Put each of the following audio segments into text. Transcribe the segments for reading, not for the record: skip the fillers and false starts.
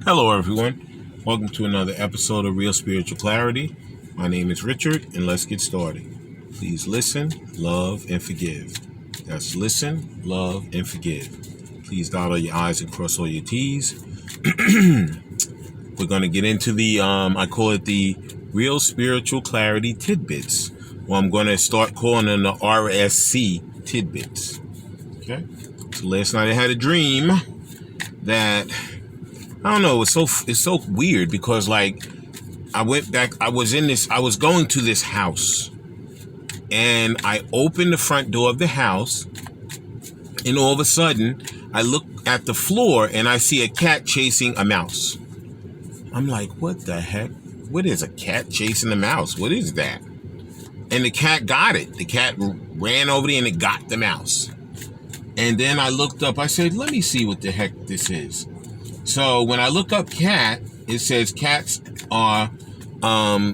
Hello, everyone. Welcome to another episode of Real Spiritual Clarity. My name is Richard, and let's get started. Please listen, love, and forgive. That's listen, love, and forgive. Please dot all your I's and cross all your T's. We're going to get into I call it the Real Spiritual Clarity Tidbits. Well, I'm going to start calling them the RSC Tidbits. Okay? So last night I had a dream that I don't know. It's so weird because like I went back. I was going to this house, and I opened the front door of the house, and all of a sudden I look at the floor and I see a cat chasing a mouse. I'm like, what the heck? What is a cat chasing a mouse? What is that? And the cat got it. The cat ran over there and it got the mouse. And then I looked up. I said, let me see what the heck this is. So when I look up cat, it says cats are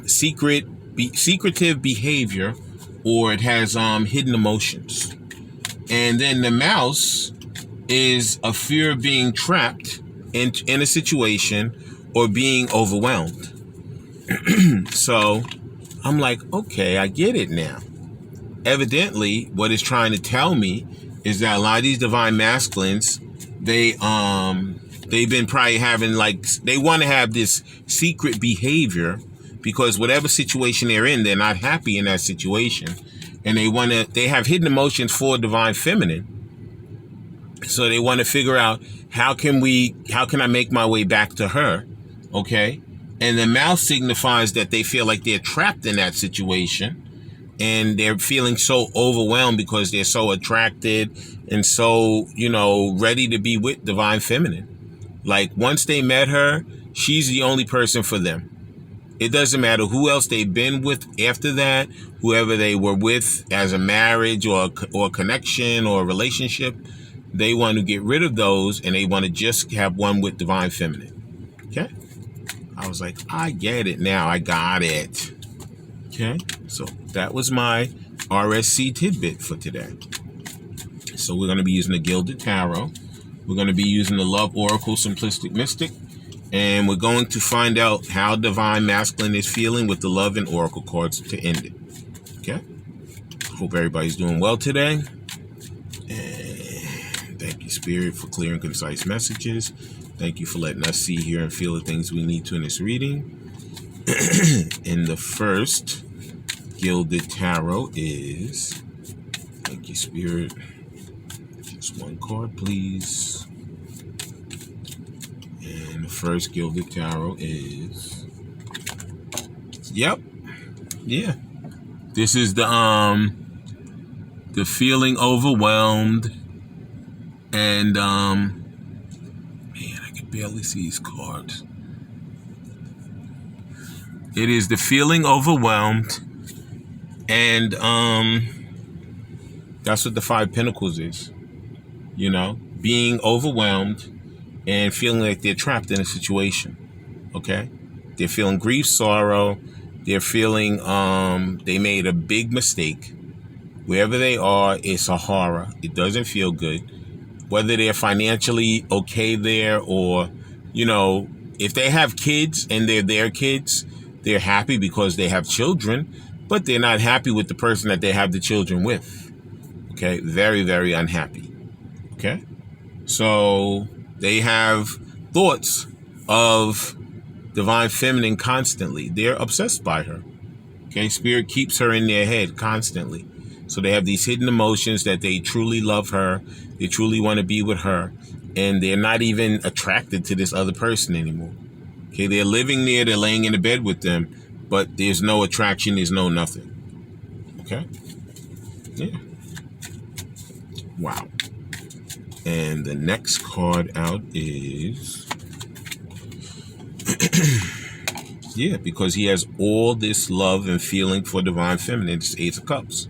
secretive behavior, or it has hidden emotions. And then the mouse is a fear of being trapped in a situation or being overwhelmed. So I'm like, okay, I get it now. Evidently, what it's trying to tell me is that a lot of these divine masculines, they've been probably having they want to have this secret behavior because whatever situation they're in, they're not happy in that situation. And they have hidden emotions for divine feminine. So they want to figure out how can I make my way back to her? Okay. And the mouse signifies that they feel like they're trapped in that situation. And they're feeling so overwhelmed because they're so attracted and so, ready to be with divine feminine. Like once they met her, she's the only person for them. It doesn't matter who else they've been with after that, whoever they were with as a marriage or connection or a relationship, they want to get rid of those and they want to just have one with divine feminine. Okay? I was like, I get it now. I got it. Okay? So that was my RSC tidbit for today. So we're going to be using the Gilded Tarot. We're going to be using the Love Oracle Simplistic Mystic. And we're going to find out how Divine Masculine is feeling with the Love and Oracle cards to end it. Okay? Hope everybody's doing well today. And thank you, Spirit, for clear and concise messages. Thank you for letting us see, hear, and feel the things we need to in this reading. In the first Gilded Tarot is... Thank you, Spirit. Just one card, please. And the first Gilded Tarot is... Yep. Yeah. This is the feeling overwhelmed. And, man, I can barely see these cards. It is the feeling overwhelmed. And, that's what the Five Pentacles is. Being overwhelmed and feeling like they're trapped in a situation. Okay? They're feeling grief, sorrow. They're feeling they made a big mistake. Wherever they are, it's a horror. It doesn't feel good. Whether they're financially okay there or, if they have kids and they're their kids, they're happy because they have children, but they're not happy with the person that they have the children with. Okay? Very, very unhappy. Okay? So they have thoughts of divine feminine constantly. They're obsessed by her. Okay? Spirit keeps her in their head constantly. So they have these hidden emotions that they truly love her. They truly want to be with her. And they're not even attracted to this other person anymore. Okay? They're living there. They're laying in the bed with them. But there's no attraction. There's no nothing. Okay? Yeah. Wow. And the next card out is... yeah, because he has all this love and feeling for divine feminine. It's Ace of Cups.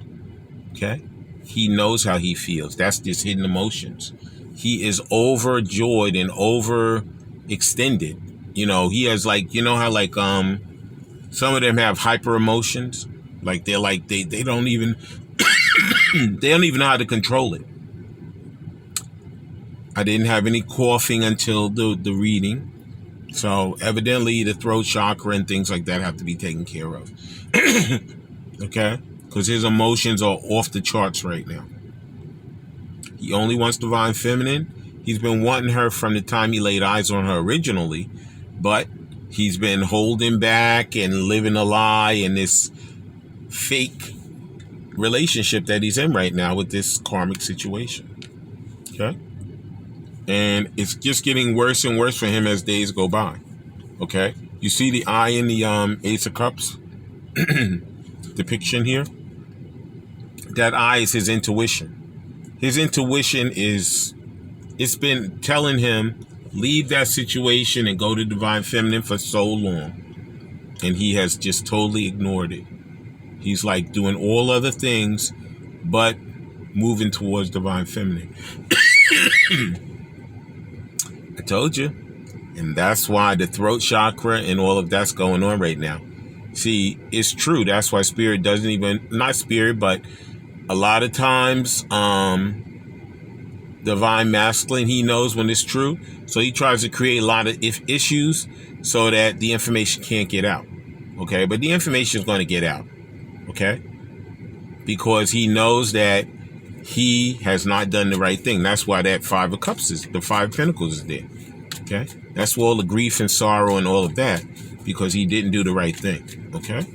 Okay? He knows how he feels. That's just hidden emotions. He is overjoyed and overextended. He has how some of them have hyper emotions. Like they don't even they don't even know how to control it. I didn't have any coughing until the reading. So evidently the throat chakra and things like that have to be taken care of. Okay? Because his emotions are off the charts right now. He only wants divine feminine. He's been wanting her from the time he laid eyes on her originally, but he's been holding back and living a lie in this fake relationship that he's in right now with this karmic situation. Okay? And it's just getting worse and worse for him as days go by. Okay? You see the eye in the Ace of Cups depiction here? That eye is his intuition. His intuition it's been telling him, leave that situation and go to divine feminine for so long. And he has just totally ignored it. He's like doing all other things, but moving towards divine feminine. I told you. And that's why the throat chakra and all of that's going on right now. See, it's true. That's why spirit doesn't even, not spirit, but a lot of times, divine masculine, he knows when it's true. So he tries to create a lot of issues so that the information can't get out. Okay. But the information is going to get out. Okay. Because he knows that he has not done the right thing. That's why that Five of Cups is, the Five of Pentacles is there. Okay. That's where all the grief and sorrow and all of that, because he didn't do the right thing. Okay.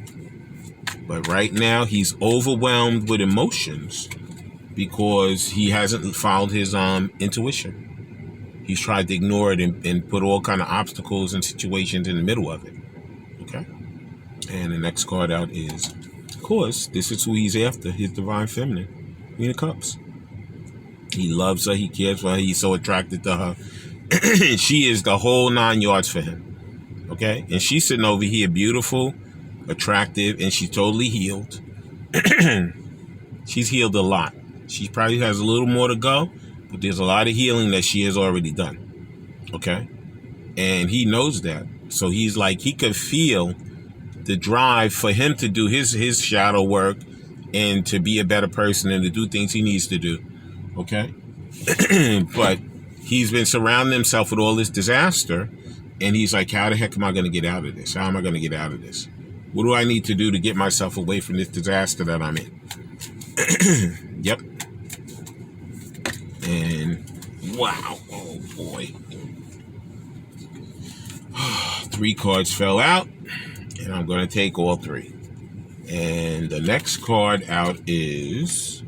But right now he's overwhelmed with emotions because he hasn't followed his intuition. He's tried to ignore it and put all kind of obstacles and situations in the middle of it. Okay. And the next card out is, of course, this is who he's after, his divine feminine, Queen of Cups. He loves her. He cares for her. He's so attracted to her. She is the whole 9 yards for him. Okay. And she's sitting over here, beautiful, attractive, and she's totally healed. She's healed a lot. She probably has a little more to go, but there's a lot of healing that she has already done. Okay. And he knows that. So he's like, he could feel the drive for him to do his shadow work and to be a better person and to do things he needs to do. Okay. But he's been surrounding himself with all this disaster, and he's like, how the heck am I going to get out of this? How am I going to get out of this? What do I need to do to get myself away from this disaster that I'm in? Yep. And wow. Oh boy. 3 cards fell out, and I'm going to take all 3. And the next card out is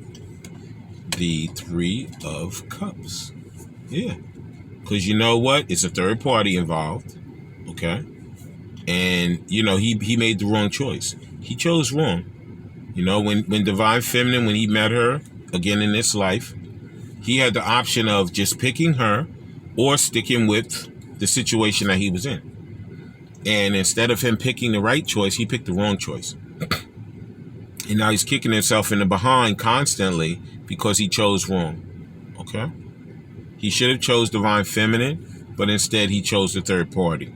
the 3 of Cups. Yeah. Because you know what? It's a third party involved. Okay. And, you know, he made the wrong choice. He chose wrong. You know, when divine feminine, when he met her again in this life, he had the option of just picking her or sticking with the situation that he was in. And instead of him picking the right choice, he picked the wrong choice. And now he's kicking himself in the behind constantly because he chose wrong. Okay? He should have chose divine feminine, but instead he chose the third party.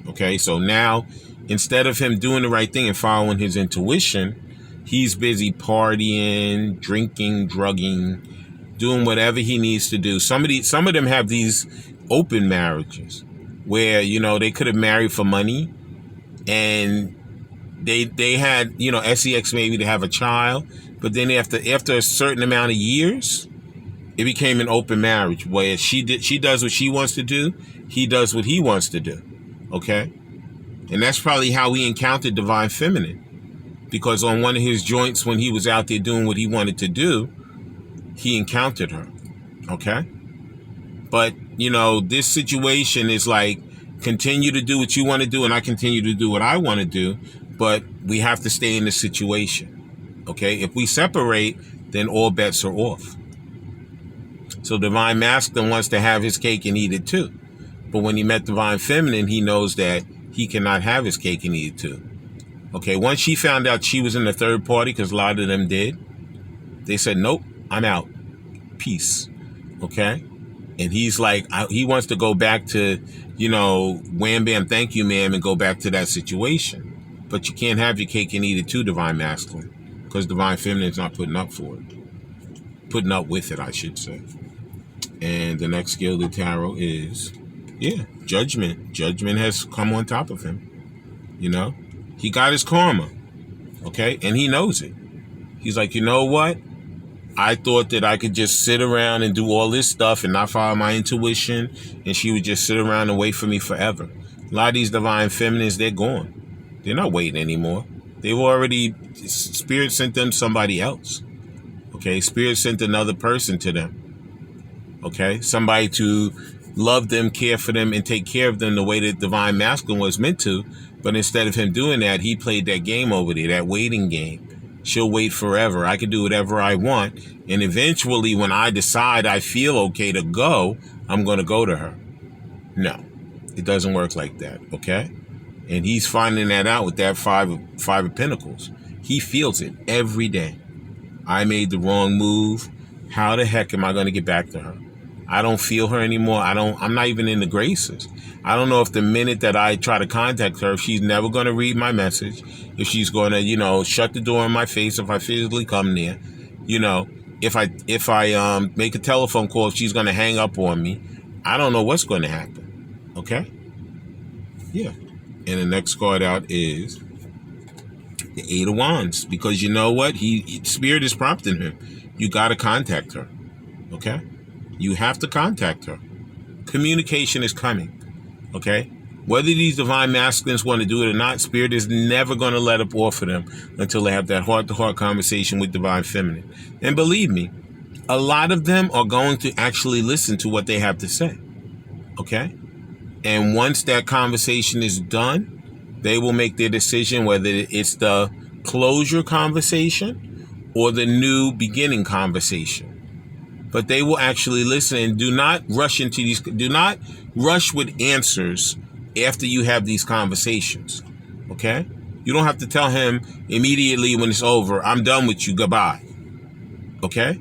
Okay? So now, instead of him doing the right thing and following his intuition, he's busy partying, drinking, drugging, doing whatever he needs to do. Some of them have these open marriages where, you know, they could have married for money and they had, you know, sex maybe to have a child, but then after a certain amount of years, it became an open marriage where she does what she wants to do, he does what he wants to do. Okay? And that's probably how he encountered divine feminine, because on one of his joints when he was out there doing what he wanted to do, he encountered her. Okay? But, you know, this situation is like, continue to do what you want to do and I continue to do what I want to do, but we have to stay in the situation. Okay? If we separate, then all bets are off. So divine masculine wants to have his cake and eat it too. But when he met divine feminine, he knows that he cannot have his cake and eat it too. Okay, once she found out she was in the third party, because a lot of them did, they said, nope, I'm out. Peace. Okay? And he's like, he wants to go back to, you know, wham, bam, thank you, ma'am, and go back to that situation. But you can't have your cake and eat it too, divine masculine, because divine feminine is not putting up for it. Putting up with it, I should say. And the next Gilded Tarot is Yeah, judgment. Judgment has come on top of him. You know, he got his karma. Okay, and he knows it. He's like, you know what? I thought that I could just sit around and do all this stuff and not follow my intuition, and she would just sit around and wait for me forever. A lot of these divine feminines, they're gone. They're not waiting anymore. They've already, Spirit sent them somebody else. Okay, Spirit sent another person to them. Okay, somebody to love them, care for them, and take care of them the way that divine masculine was meant to. But instead of him doing that, he played that game over there, that waiting game. She'll wait forever. I can do whatever I want. And eventually, when I decide I feel okay to go, I'm going to go to her. No, it doesn't work like that. Okay. And he's finding that out with that five of Pentacles. He feels it every day. I made the wrong move. How the heck am I going to get back to her? I don't feel her anymore. I'm not even in the graces. I don't know if the minute that I try to contact her, if she's never going to read my message, if she's going to, shut the door in my face if I physically come near, if I make a telephone call, if she's going to hang up on me. I don't know what's going to happen. Okay? Yeah. And the next card out is the Eight of Wands, because you know what? Spirit is prompting him. You got to contact her. Okay? You have to contact her. Communication is coming. Okay? Whether these divine masculines want to do it or not, Spirit is never going to let up off of them until they have that heart-to-heart conversation with divine feminine. And believe me, a lot of them are going to actually listen to what they have to say. Okay? And once that conversation is done, they will make their decision whether it's the closure conversation or the new beginning conversation. But they will actually listen, and do not rush with answers after you have these conversations. Okay? You don't have to tell him immediately when it's over, I'm done with you, goodbye. Okay?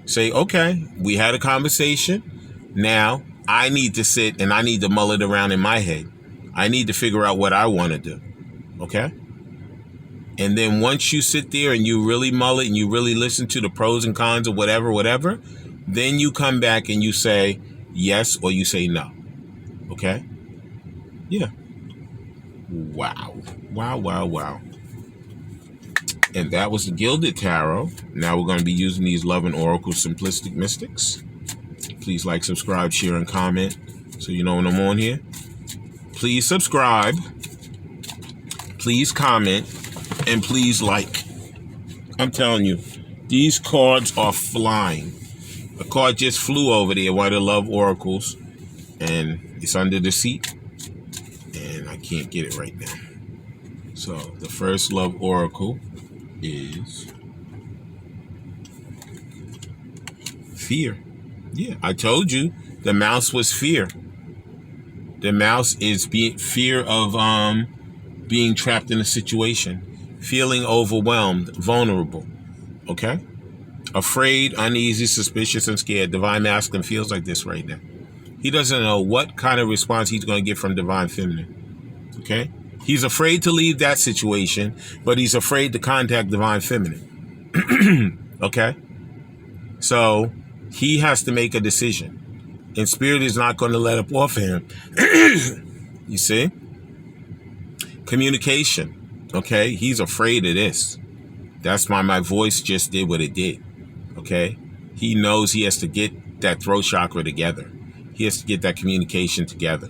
Say, okay, we had a conversation. Now I need to sit and I need to mull it around in my head. I need to figure out what I want to do. Okay? And then once you sit there and you really mull it and you really listen to the pros and cons of whatever, then you come back and you say yes or you say no. Okay? Yeah. Wow. Wow. And that was the Gilded Tarot. Now we're going to be using these Love and Oracle Simplistic Mystics. Please like, subscribe, share, and comment so you know when I'm on here. Please subscribe. Please comment. And please like. I'm telling you, these cards are flying. A card just flew over there, one of the Love Oracles, and it's under the seat, and I can't get it right now. So the first Love Oracle is fear. Yeah, I told you the mouse was fear. The mouse is fear of being trapped in a situation. Feeling overwhelmed, vulnerable, okay? Afraid, uneasy, suspicious, and scared. Divine Masculine feels like this right now. He doesn't know what kind of response he's going to get from Divine Feminine, okay? He's afraid to leave that situation, but he's afraid to contact Divine Feminine, okay? So he has to make a decision, and Spirit is not going to let up off of him. You see? Communication. Okay, he's afraid of this. That's why my voice just did what it did. Okay, he knows he has to get that throat chakra together. He has to get that communication together.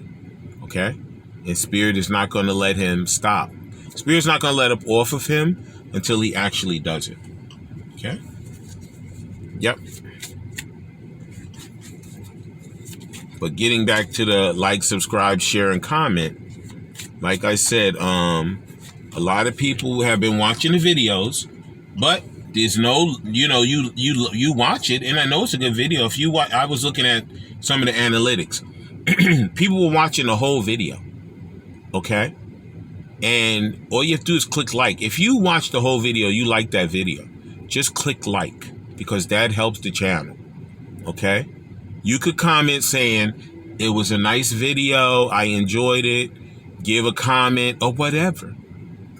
Okay, and Spirit is not going to let him stop. Spirit's not going to let up off of him until he actually does it. Okay. Yep. But getting back to the like, subscribe, share, and comment. Like I said, a lot of people have been watching the videos, but there's no, you watch it, and I know it's a good video. If you watch, I was looking at some of the analytics. People were watching the whole video, okay? And all you have to do is click like. If you watch the whole video, you like that video, just click like, because that helps the channel, okay? You could comment saying, it was a nice video, I enjoyed it, give a comment, or whatever.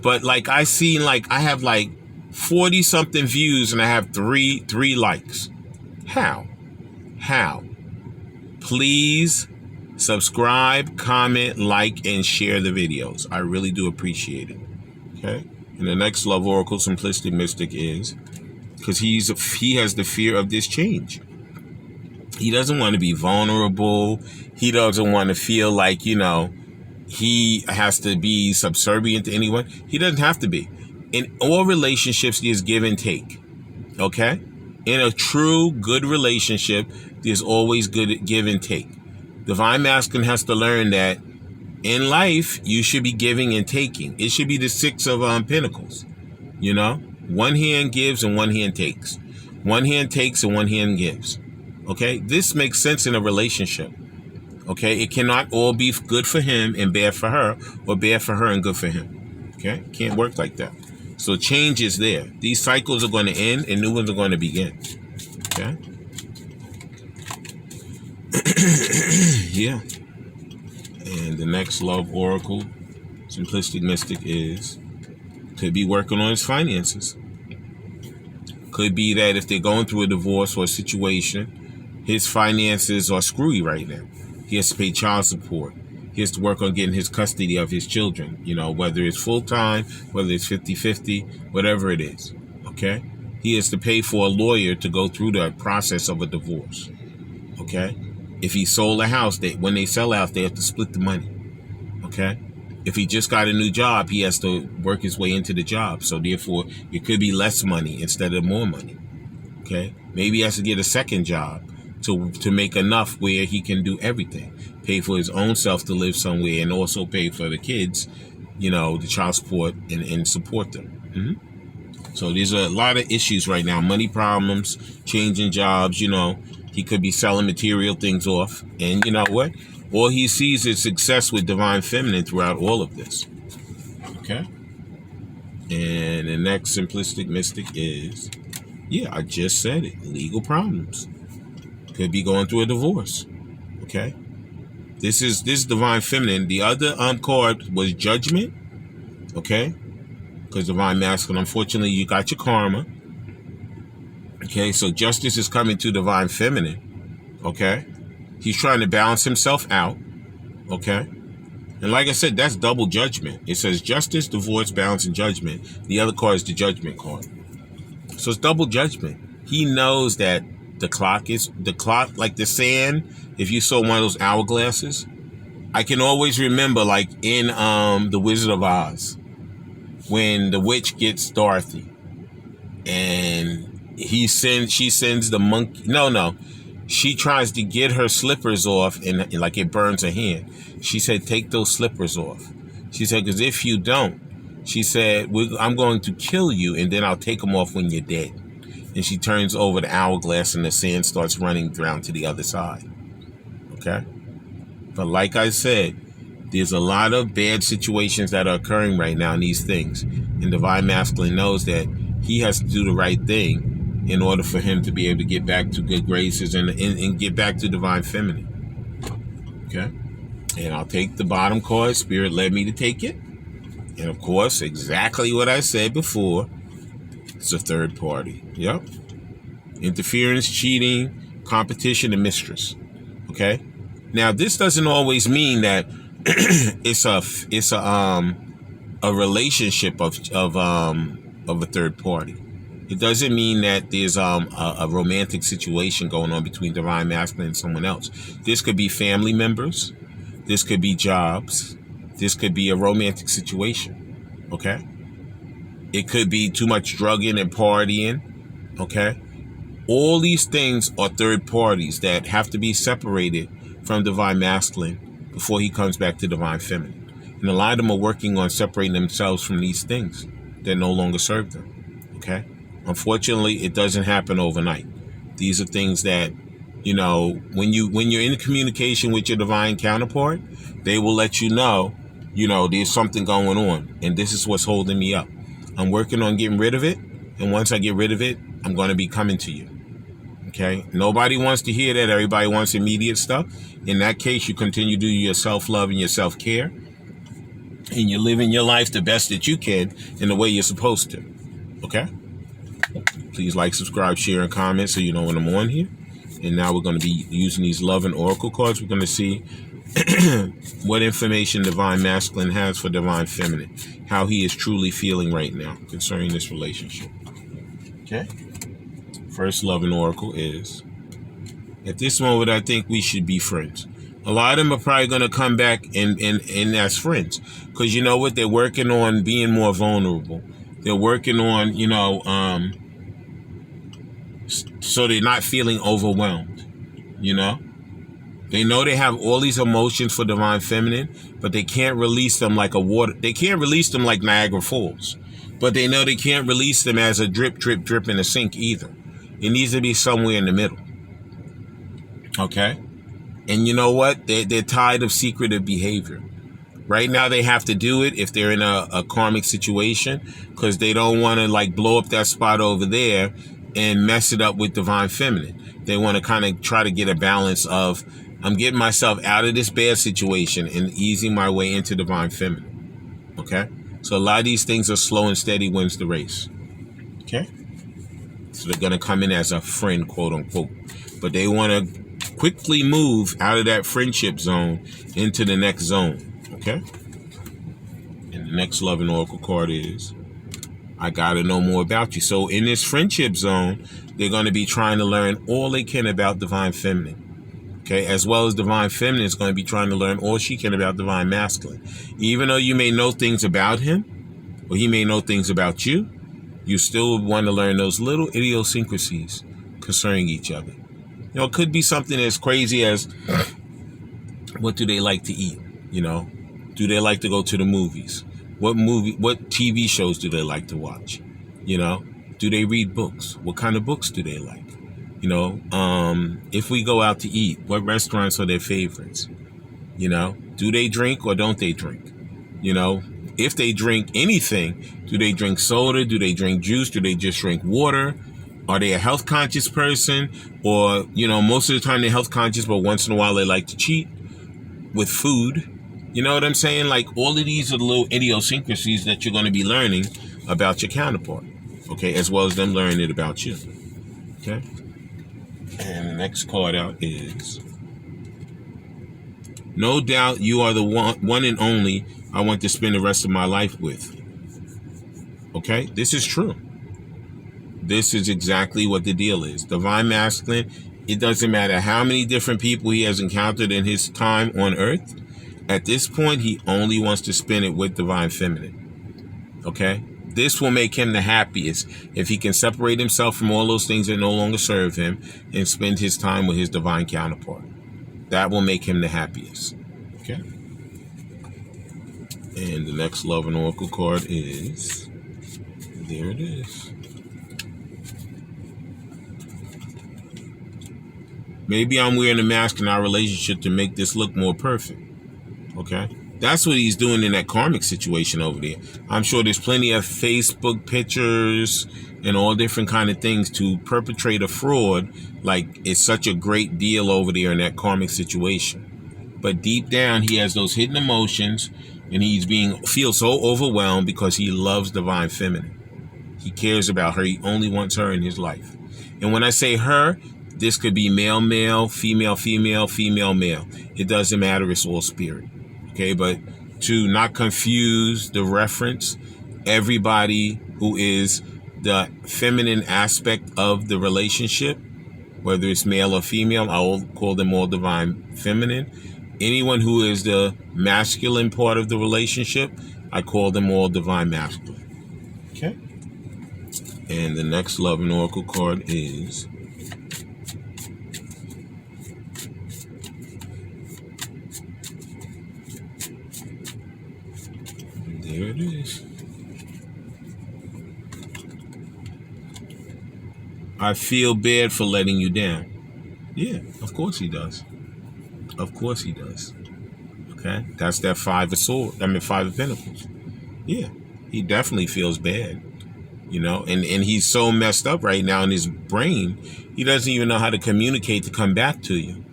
But like I have like 40 something views and I have three likes. How? Please Subscribe, comment, like, and share the videos. I really do appreciate it. Okay? And the next love oracle, Simplistic Mystic, is because he has the fear of this change. He doesn't want to be vulnerable. He doesn't want to feel like, he has to be subservient to anyone. He doesn't have to be. In all relationships, there's give and take. Okay? In a true, good relationship, there's always good give and take. Divine Masculine has to learn that in life, you should be giving and taking. It should be the Six of Pentacles. One hand gives and one hand takes. One hand takes and one hand gives. Okay? This makes sense in a relationship. Okay? It cannot all be good for him and bad for her, or bad for her and good for him. Okay? It can't work like that. So change is there. These cycles are going to end and new ones are going to begin. Okay? Yeah. And the next love oracle, Simplistic Mystic, could be working on his finances. Could be that if they're going through a divorce or a situation, his finances are screwy right now. He has to pay child support. He has to work on getting his custody of his children, whether it's full-time, whether it's 50-50, whatever it is, okay? He has to pay for a lawyer to go through the process of a divorce, okay? If he sold a house, when they sell out, they have to split the money, okay? If he just got a new job, he has to work his way into the job. So therefore, it could be less money instead of more money, okay? Maybe he has to get a second job to make enough where he can do everything. Pay for his own self to live somewhere and also pay for the kids, the child support and support them. Mm-hmm. So there's a lot of issues right now. Money problems, changing jobs, he could be selling material things off. And you know what? All he sees is success with Divine Feminine throughout all of this. Okay? And the next Simplistic Mystic is, I just said it, legal problems. Could be going through a divorce. Okay? This is Divine Feminine. The other card was Judgment. Okay? Because Divine Masculine, unfortunately, you got your karma. Okay, so justice is coming to Divine Feminine. Okay? He's trying to balance himself out. Okay? And like I said, that's double judgment. It says justice, divorce, balance, and judgment. The other card is the Judgment card. So it's double judgment. He knows that the clock, like the sand, if you saw one of those hourglasses, I can always remember, like in The Wizard of Oz, when the witch gets Dorothy and she sends the monkey. No. She tries to get her slippers off and like it burns her hand. She said, take those slippers off. She said, because if you don't, she said, I'm going to kill you and then I'll take them off when you're dead. And she turns over the hourglass and the sand starts running down to the other side. Okay? But like I said, there's a lot of bad situations that are occurring right now in these things. And Divine Masculine knows that he has to do the right thing in order for him to be able to get back to good graces and get back to Divine Feminine. Okay? And I'll take the bottom card. Spirit led me to take it. And of course, exactly what I said before. It's a third party. Yep. Interference, cheating, competition, and mistress. Okay? Now, this doesn't always mean that it's a relationship of a third party. It doesn't mean that there's a romantic situation going on between Divine Masculine and someone else. This could be family members. This could be jobs. This could be a romantic situation. Okay? It could be too much drugging and partying. Okay? All these things are third parties that have to be separated from Divine Masculine before he comes back to Divine Feminine. And a lot of them are working on separating themselves from these things that no longer serve them. Okay? Unfortunately, it doesn't happen overnight. These are things that, when you're in communication with your divine counterpart, they will let you know, there's something going on, and this is what's holding me up. I'm working on getting rid of it, and once I get rid of it, I'm going to be coming to you. Okay? Nobody wants to hear that. Everybody wants immediate stuff. In that case, you continue to do your self-love and your self-care, and you're living your life the best that you can in the way you're supposed to. Okay? Please like, subscribe, share, and comment so you know when I'm on here. And now we're going to be using these love and oracle cards. We're going to see what information divine masculine has for divine feminine, how he is truly feeling right now concerning this relationship. Okay. First love and oracle is, at this moment, I think we should be friends. A lot of them are probably going to come back and as friends, because you know what? They're working on being more vulnerable. They're working on, so they're not feeling overwhelmed, They know they have all these emotions for divine feminine, but they can't release them like a water. They can't release them like Niagara Falls, but they know they can't release them as a drip, drip, drip in a sink either. It needs to be somewhere in the middle. Okay? And you know what? They're tired of secretive behavior. Right now they have to do it if they're in a karmic situation, because they don't want to blow up that spot over there and mess it up with divine feminine. They want to kind of try to get a balance of, I'm getting myself out of this bad situation and easing my way into divine feminine. Okay? So a lot of these things are slow and steady wins the race. Okay? So they're going to come in as a friend, quote unquote. But they want to quickly move out of that friendship zone into the next zone. Okay? And the next love and oracle card is, I got to know more about you. So in this friendship zone, they're going to be trying to learn all they can about divine feminine. Okay, as well as divine feminine is going to be trying to learn all she can about divine masculine. Even though you may know things about him, or he may know things about you, you still want to learn those little idiosyncrasies concerning each other. It could be something as crazy as, what do they like to eat? Do they like to go to the movies? What TV shows do they like to watch? Do they read books? What kind of books do they like? If we go out to eat, what restaurants are their favorites? Do they drink or don't they drink? If they drink anything, do they drink soda? Do they drink juice? Do they just drink water? Are they a health conscious person? Or, most of the time they're health conscious, but once in a while they like to cheat with food. You know what I'm saying? All of these are the little idiosyncrasies that you're going to be learning about your counterpart. Okay, as well as them learning it about you. Okay? And the next card out is, no doubt you are the one and only I want to spend the rest of my life with. Okay? This is true. This is exactly what the deal is. Divine masculine, it doesn't matter how many different people he has encountered in his time on earth. At this point, he only wants to spend it with divine feminine. Okay? This will make him the happiest if he can separate himself from all those things that no longer serve him and spend his time with his divine counterpart. That will make him the happiest. Okay? And the next love and oracle card is, there it is. Maybe I'm wearing a mask in our relationship to make this look more perfect. Okay? That's what he's doing in that karmic situation over there. I'm sure there's plenty of Facebook pictures and all different kind of things to perpetrate a fraud, like it's such a great deal over there in that karmic situation. But deep down, he has those hidden emotions, and feels so overwhelmed because he loves divine feminine. He cares about her. He only wants her in his life. And when I say her, this could be male, male, female, female, female, male. It doesn't matter. It's all spirit. Okay, but to not confuse the reference, everybody who is the feminine aspect of the relationship, whether it's male or female, I will call them all divine feminine. Anyone who is the masculine part of the relationship, I call them all divine masculine. Okay? And the next love and oracle card is, there it is. I feel bad for letting you down. Yeah, of course he does. Of course he does. Okay? That's that Five of Pentacles. Yeah, he definitely feels bad. And he's so messed up right now in his brain, he doesn't even know how to communicate to come back to you.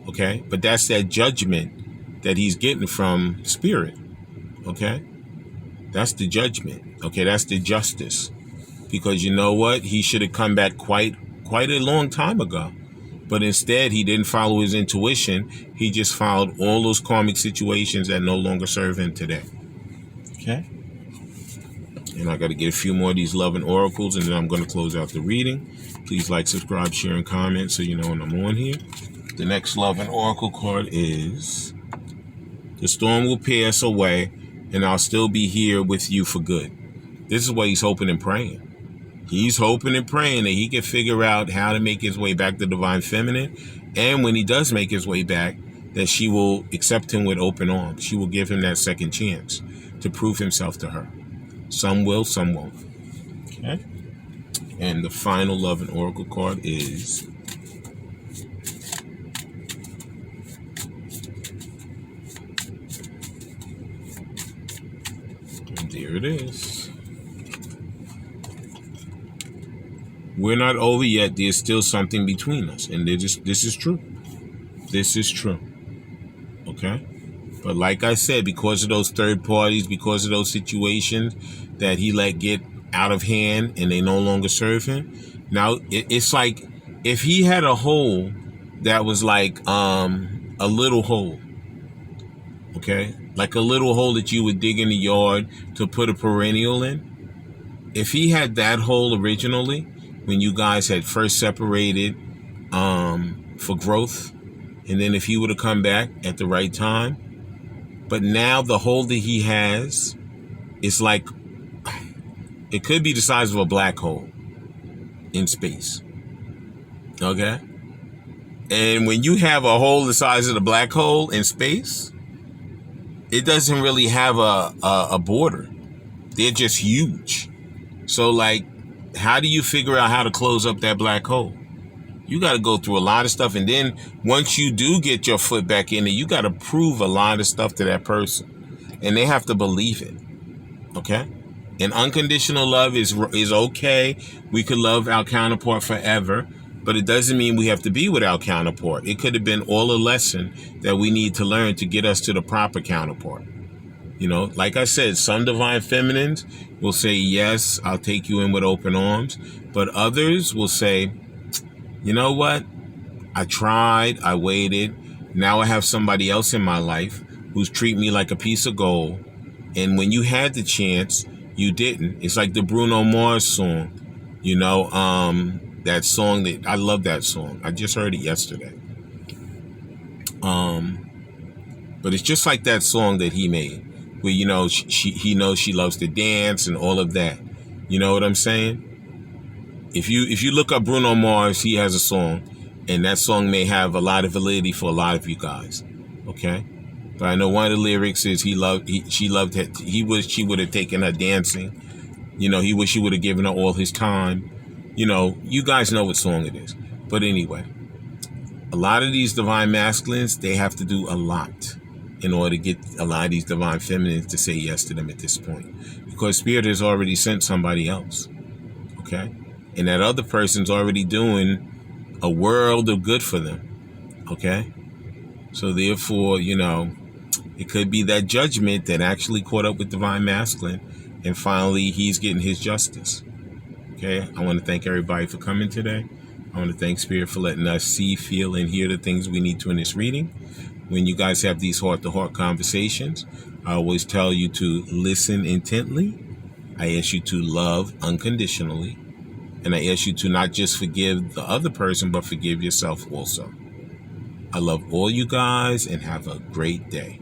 Okay? But that's that judgment that he's getting from spirit. Okay? That's the judgment. Okay? That's the justice. Because you know what? He should have come back quite a long time ago. But instead, he didn't follow his intuition. He just followed all those karmic situations that no longer serve him today. Okay? And I got to get a few more of these loving oracles, and then I'm going to close out the reading. Please like, subscribe, share, and comment so you know when I'm on here. The next loving oracle card is: the storm will pass away, and I'll still be here with you for good. This is what he's hoping and praying. He's hoping and praying that he can figure out how to make his way back to Divine Feminine. And when he does make his way back, that she will accept him with open arms. She will give him that second chance to prove himself to her. Some will, some won't. Okay? And the final love and oracle card is: and there it is. We're not over yet. There's still something between us. And this is true. This is true. Okay? But like I said, because of those third parties, because of those situations that he let get out of hand and they no longer serve him, now it's like if he had a hole that was like a little hole, okay? Like a little hole that you would dig in the yard to put a perennial in. If he had that hole originally, when you guys had first separated for growth, and then if he would have come back at the right time, but now the hole that he has is like, it could be the size of a black hole in space. Okay? And when you have a hole the size of the black hole in space, it doesn't really have a border. They're just huge. So like, how do you figure out how to close up that black hole? You got to go through a lot of stuff. And then once you do get your foot back in it, you got to prove a lot of stuff to that person. And they have to believe it. Okay? And unconditional love is okay. We could love our counterpart forever. But it doesn't mean we have to be with our counterpart. It could have been all a lesson that we need to learn to get us to the proper counterpart. You know, like I said, some divine feminines will say, yes, I'll take you in with open arms. But others will say, you know what? I tried, I waited. Now I have somebody else in my life who's treating me like a piece of gold. And when you had the chance, you didn't. It's like the Bruno Mars song, you know, that song that I love that song. I just heard it yesterday. But it's just like that song that he made, where, you know, he knows she loves to dance and all of that. You know what I'm saying? If you look up Bruno Mars, he has a song, and that song may have a lot of validity for a lot of you guys. Okay? But I know one of the lyrics is he wish she would have taken her dancing. You know, he wish he would have given her all his time. You know, you guys know what song it is. But anyway, a lot of these divine masculines, they have to do a lot in order to get a lot of these divine feminines to say yes to them at this point. Because Spirit has already sent somebody else. Okay? And that other person's already doing a world of good for them. Okay? So therefore, you know, it could be that Judgment that actually caught up with divine masculine, and finally he's getting his justice. Okay? I want to thank everybody for coming today. I want to thank Spirit for letting us see, feel, and hear the things we need to in this reading. When you guys have these heart-to-heart conversations, I always tell you to listen intently. I ask you to love unconditionally. And I ask you to not just forgive the other person, but forgive yourself also. I love all you guys, and have a great day.